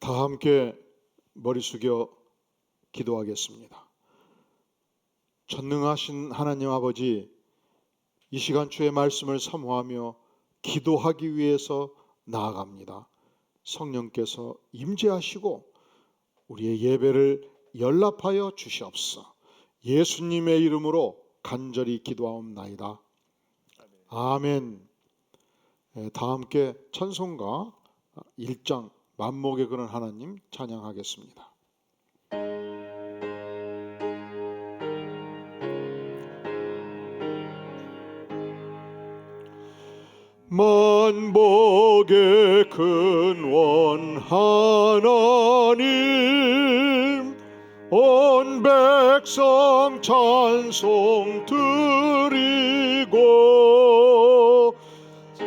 다 함께 머리 숙여 기도하겠습니다. 전능하신 하나님 아버지, 이 시간 주의 말씀을 사모하며 기도하기 위해서 나아갑니다. 성령께서 임재하시고 우리의 예배를 연락하여 주시옵소서. 예수님의 이름으로 간절히 기도하옵나이다. 아멘. 다 함께 찬송가 1장 만목에 그런 하나님 찬양하겠습니다. 만복의 근원 하나님, 온 백성 찬송 드리고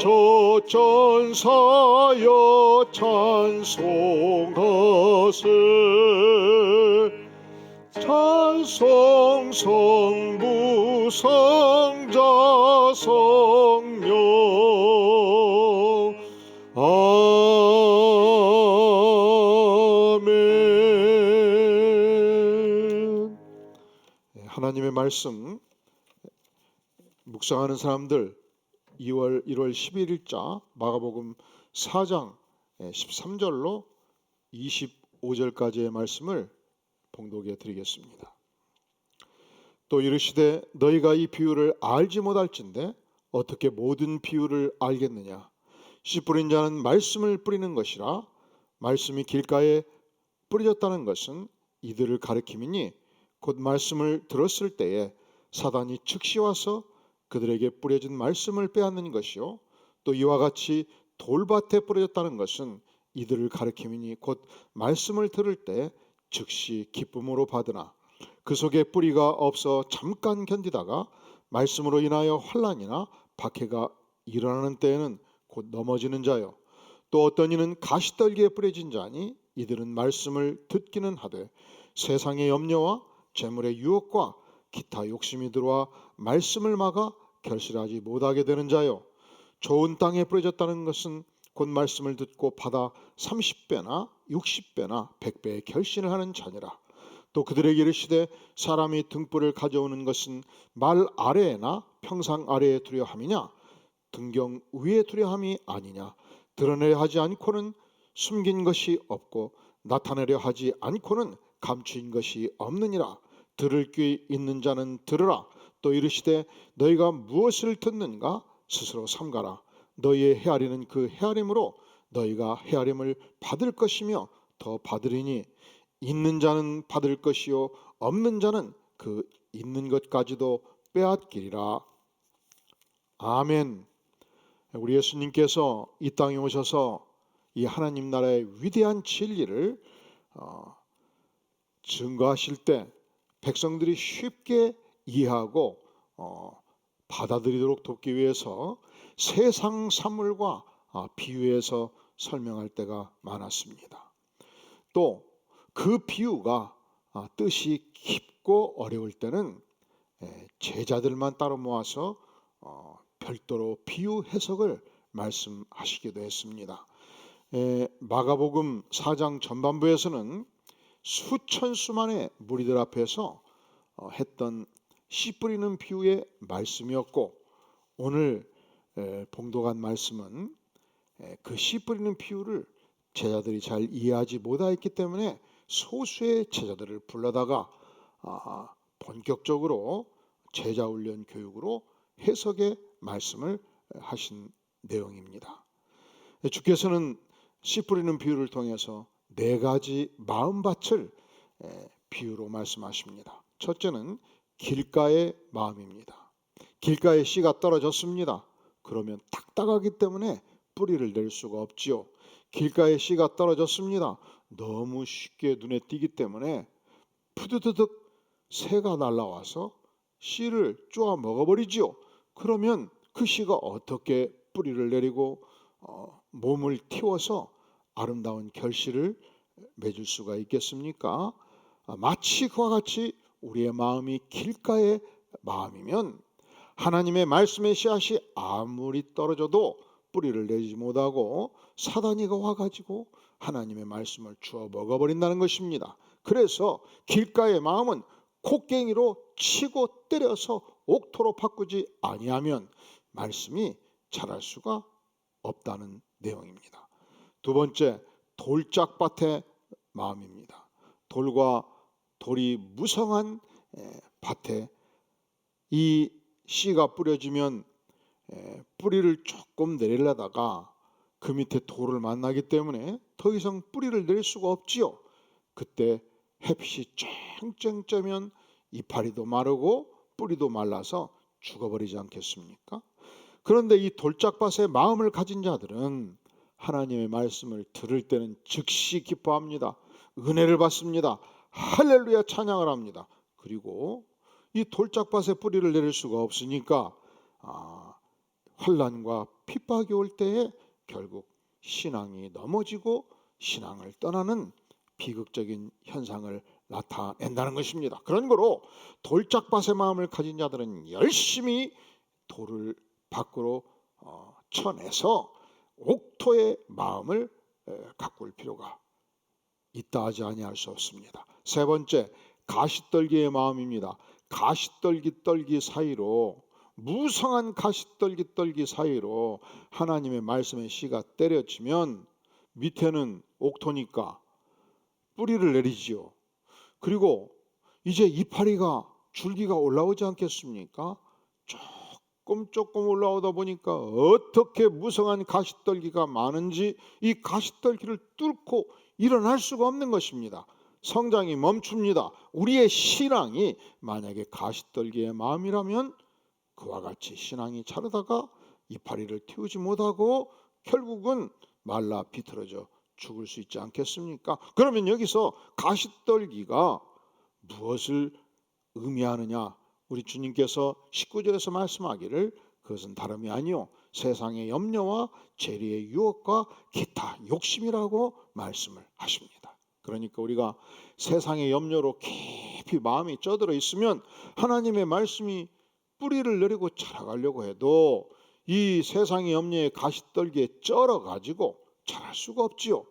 저 전사여 찬송하세. 찬송 성부 성자 성령 아멘. 하나님의 말씀 묵상하는 사람들 1월 11일자 마가복음 4장 13절로 25절까지의 말씀을 봉독해 드리겠습니다. 또 이르시되 너희가 이 비유를 알지 못할진대 어떻게 모든 비유를 알겠느냐. 씨 뿌린 자는 말씀을 뿌리는 것이라. 말씀이 길가에 뿌려졌다는 것은 이들을 가리킴이니 곧 말씀을 들었을 때에 사단이 즉시 와서 그들에게 뿌려진 말씀을 빼앗는 것이요, 또 이와 같이 돌밭에 뿌려졌다는 것은 이들을 가리킴이니 곧 말씀을 들을 때 즉시 기쁨으로 받으나 그 속에 뿌리가 없어 잠깐 견디다가 말씀으로 인하여 환난이나 박해가 일어나는 때에는 곧 넘어지는 자요, 또 어떤 이는 가시떨기에 뿌려진 자니 이들은 말씀을 듣기는 하되 세상의 염려와 재물의 유혹과 기타 욕심이 들어와 말씀을 막아 결실하지 못하게 되는 자요, 좋은 땅에 뿌려졌다는 것은 곧 말씀을 듣고 받아 30배나 60배나 100배의 결실을 하는 자니라. 또 그들에게 이르시되 사람이 등불을 가져오는 것은 말 아래에나 평상 아래에 두려 함이냐, 등경 위에 두려 함이 아니냐. 드러내려 하지 않고는 숨긴 것이 없고 나타내려 하지 않고는 감추인 것이 없느니라. 들을 귀 있는 자는 들으라. 또 이르시되 너희가 무엇을 듣는가 스스로 삼가라. 너희의 헤아리는 그 헤아림으로 너희가 헤아림을 받을 것이며 더 받으리니 있는 자는 받을 것이요 없는 자는 그 있는 것까지도 빼앗기리라. 아멘. 우리 예수님께서 이 땅에 오셔서 이 하나님 나라의 위대한 진리를 증거하실 때 백성들이 쉽게 이해하고 받아들이도록 돕기 위해서 세상 산물과 비유해서 설명할 때가 많았습니다. 또 그 비유가 뜻이 깊고 어려울 때는 제자들만 따로 모아서 별도로 비유 해석을 말씀하시기도 했습니다. 마가복음 4장 전반부에서는 수천 수만의 무리들 앞에서 했던 씨 뿌리는 비유의 말씀이었고, 오늘 봉독한 말씀은 그 씨 뿌리는 비유를 제자들이 잘 이해하지 못하였기 때문에 소수의 제자들을 불러다가 본격적으로 제자 훈련 교육으로 해석의 말씀을 하신 내용입니다. 주께서는 씨 뿌리는 비유를 통해서 4가지 마음밭을 비유로 말씀하십니다. 첫째는 길가의 마음입니다. 길가에 씨가 떨어졌습니다. 그러면 딱딱하기 때문에 뿌리를 낼 수가 없지요. 길가에 씨가 떨어졌습니다. 너무 쉽게 눈에 띄기 때문에 푸드드득 새가 날라와서 씨를 쪼아 먹어버리지요. 그러면 그 씨가 어떻게 뿌리를 내리고 몸을 틔워서 아름다운 결실을 맺을 수가 있겠습니까? 마치 그와 같이 우리의 마음이 길가의 마음이면 하나님의 말씀의 씨앗이 아무리 떨어져도 뿌리를 내지 못하고 사단이가 와가지고 하나님의 말씀을 주워 먹어버린다는 것입니다. 그래서 길가의 마음은 콧갱이로 치고 때려서 옥토로 바꾸지 아니하면 말씀이 자랄 수가 없다는 내용입니다. 두 번째, 돌짝밭의 마음입니다. 돌과 돌이 무성한 밭에 이 씨가 뿌려지면 뿌리를 조금 내리려다가 그 밑에 돌을 만나기 때문에 더 이상 뿌리를 내릴 수가 없지요. 그때 햇빛이 쨍쨍 쬐면 이파리도 마르고 뿌리도 말라서 죽어버리지 않겠습니까? 그런데 이 돌짝밭의 마음을 가진 자들은 하나님의 말씀을 들을 때는 즉시 기뻐합니다. 은혜를 받습니다. 할렐루야 찬양을 합니다. 그리고 이 돌짝밭에 뿌리를 내릴 수가 없으니까 환난과 핍박이 올 때에 결국 신앙이 넘어지고 신앙을 떠나는 비극적인 현상을 나타낸다는 것입니다. 그런 거로 돌짝밭의 마음을 가진 자들은 열심히 돌을 밖으로 쳐내서 옥토의 마음을 가꿀 필요가 있다 하지 아니할 수 없습니다. 세 번째, 가시떨기의 마음입니다. 가시떨기 사이로, 무성한 가시떨기 사이로 하나님의 말씀의 씨가 때려치면 밑에는 옥토니까 뿌리를 내리지요. 그리고 이제 이파리가 줄기가 올라오지 않겠습니까? 조금 올라오다 보니까 어떻게 무성한 가시떨기가 많은지 이 가시떨기를 뚫고 일어날 수가 없는 것입니다. 성장이 멈춥니다. 우리의 신앙이 만약에 가시떨기의 마음이라면 그와 같이 신앙이 자르다가 이파리를 틔우지 못하고 결국은 말라 비틀어져 죽을 수 있지 않겠습니까? 그러면 여기서 가시떨기가 무엇을 의미하느냐? 우리 주님께서 19절에서 말씀하기를 그것은 다름이 아니요 세상의 염려와 재리의 유혹과 기타 욕심이라고 말씀을 하십니다. 그러니까 우리가 세상의 염려로 깊이 마음이 쪄들어 있으면 하나님의 말씀이 뿌리를 내리고 자라가려고 해도 이 세상의 염려의 가시떨기에 쩔어가지고 자랄 수가 없지요.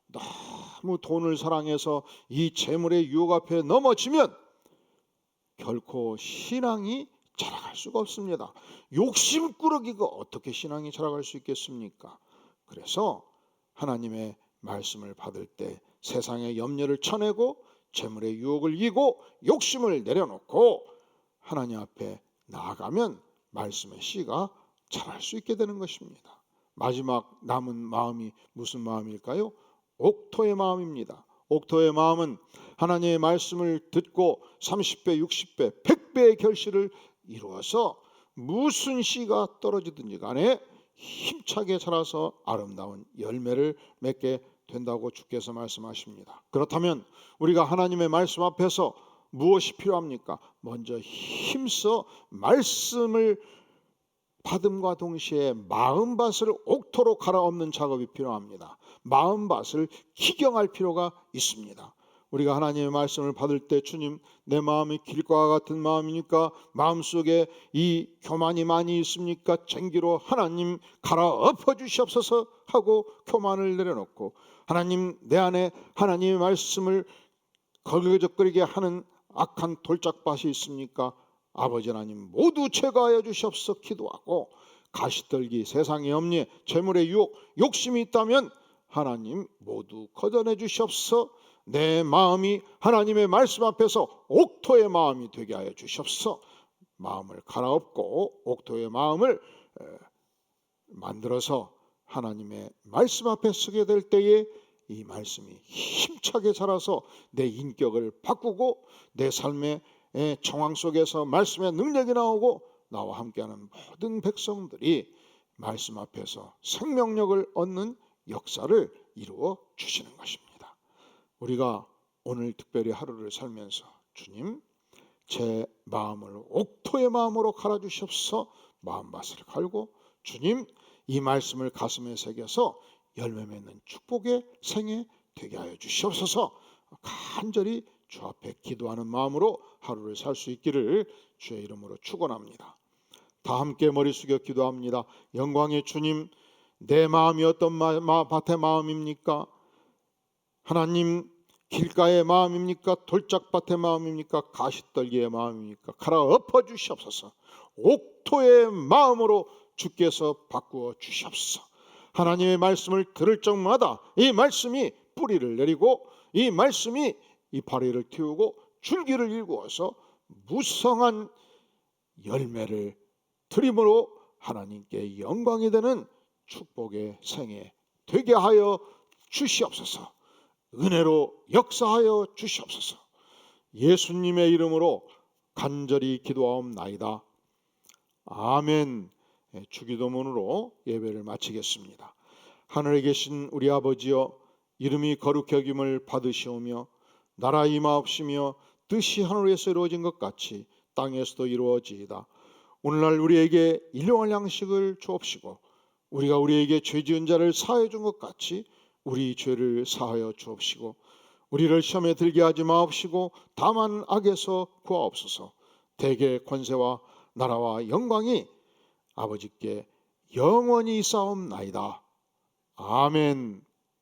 너무 돈을 사랑해서 이 재물의 유혹 앞에 넘어지면 결코 신앙이 자라갈 수가 없습니다. 욕심꾸러기가 어떻게 신앙이 자라갈 수 있겠습니까? 그래서 하나님의 말씀을 받을 때 세상의 염려를 쳐내고 재물의 유혹을 이기고 욕심을 내려놓고 하나님 앞에 나아가면 말씀의 씨가 자랄 수 있게 되는 것입니다. 마지막 남은 마음이 무슨 마음일까요? 옥토의 마음입니다. 옥토의 마음은 하나님의 말씀을 듣고 30배, 60배, 100배의 결실을 이루어서 무슨 씨가 떨어지든지 간에 힘차게 자라서 아름다운 열매를 맺게 된다고 주께서 말씀하십니다. 그렇다면 우리가 하나님의 말씀 앞에서 무엇이 필요합니까? 먼저 힘써 말씀을 받음과 동시에 마음밭을 옥토로 갈아엎는 작업이 필요합니다. 마음밭을 기경할 필요가 있습니다. 우리가 하나님의 말씀을 받을 때 주님 내 마음이 길과 같은 마음이니까 마음속에 이 교만이 많이 있습니까? 쟁기로 하나님 갈아엎어 주시옵소서 하고 교만을 내려놓고 하나님 내 안에 하나님의 말씀을 걸그적거리게 하는 악한 돌짝밭이 있습니까? 아버지 하나님 모두 제거하여 주시옵소서 기도하고 가시떨기 세상의 염려 재물의 유혹 욕심이 있다면 하나님 모두 걷어내 주시옵소서. 내 마음이 하나님의 말씀 앞에서 옥토의 마음이 되게 하여 주시옵소서. 마음을 갈아엎고 옥토의 마음을 만들어서 하나님의 말씀 앞에 서게 될 때에 이 말씀이 힘차게 자라서 내 인격을 바꾸고 내 삶의 정황 속에서 말씀의 능력이 나오고 나와 함께하는 모든 백성들이 말씀 앞에서 생명력을 얻는 역사를 이루어 주시는 것입니다. 우리가 오늘 특별히 하루를 살면서 주님 제 마음을 옥토의 마음으로 갈아주시옵소서. 마음밭을 갈고 주님 이 말씀을 가슴에 새겨서 열매 맺는 축복의 생애 되게 하여 주시옵소서. 간절히 주 앞에 기도하는 마음으로 하루를 살 수 있기를 주의 이름으로 축원합니다. 다 함께 머리 숙여 기도합니다. 영광의 주님, 내 마음이 어떤 밭의 마음입니까? 하나님, 길가의 마음입니까? 돌짝밭의 마음입니까? 가시떨기의 마음입니까? 갈아 엎어 주시옵소서. 옥토의 마음으로 주께서 바꾸어 주시옵소서. 하나님의 말씀을 들을 적마다 이 말씀이 뿌리를 내리고 이 말씀이 이파리를 틔우고 줄기를 일구어서 무성한 열매를 드림으로 하나님께 영광이 되는 축복의 생애 되게 하여 주시옵소서. 은혜로 역사하여 주시옵소서. 예수님의 이름으로 간절히 기도하옵나이다. 아멘. 주기도문으로 예배를 마치겠습니다. 하늘에 계신 우리 아버지여, 이름이 거룩히 여김을 받으시오며 나라 임하옵시며 뜻이 하늘에서 이루어진 것 같이 땅에서도 이루어지이다. 오늘날 우리에게 일용할 양식을 주옵시고 우리가 우리에게 죄 지은 자를 사하여 준 것 같이 우리 죄를 사하여 주옵시고 우리를 시험에 들게 하지 마옵시고 다만 악에서 구하옵소서. 대개 권세와 나라와 영광이 아버지께 영원히 있사옵나이다. 아멘.